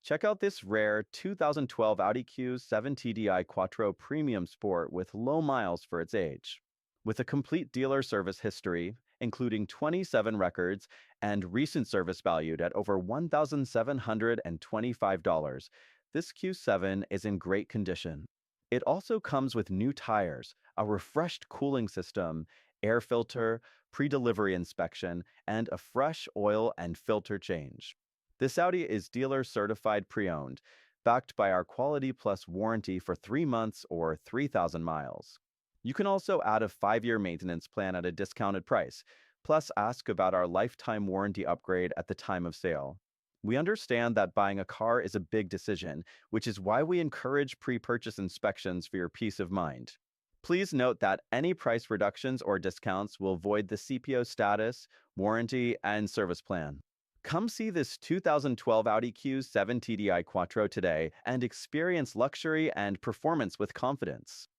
Check out this rare 2012 Audi Q7 TDI Quattro Premium Sport with low miles for its age. With a complete dealer service history, including 27 records and recent service valued at over $1,725, this Q7 is in great condition. It also comes with new tires, a refreshed cooling system, air filter, pre-delivery inspection, and a fresh oil and filter change. This Audi is dealer certified pre-owned, backed by our Quality Plus warranty for 3 months or 3,000 miles. You can also add a 5-year maintenance plan at a discounted price, plus ask about our lifetime warranty upgrade at the time of sale. We understand that buying a car is a big decision, which is why we encourage pre-purchase inspections for your peace of mind. Please note that any price reductions or discounts will void the CPO status, warranty, and service plan. Come see this 2012 Audi Q7 TDI Quattro today and experience luxury and performance with confidence.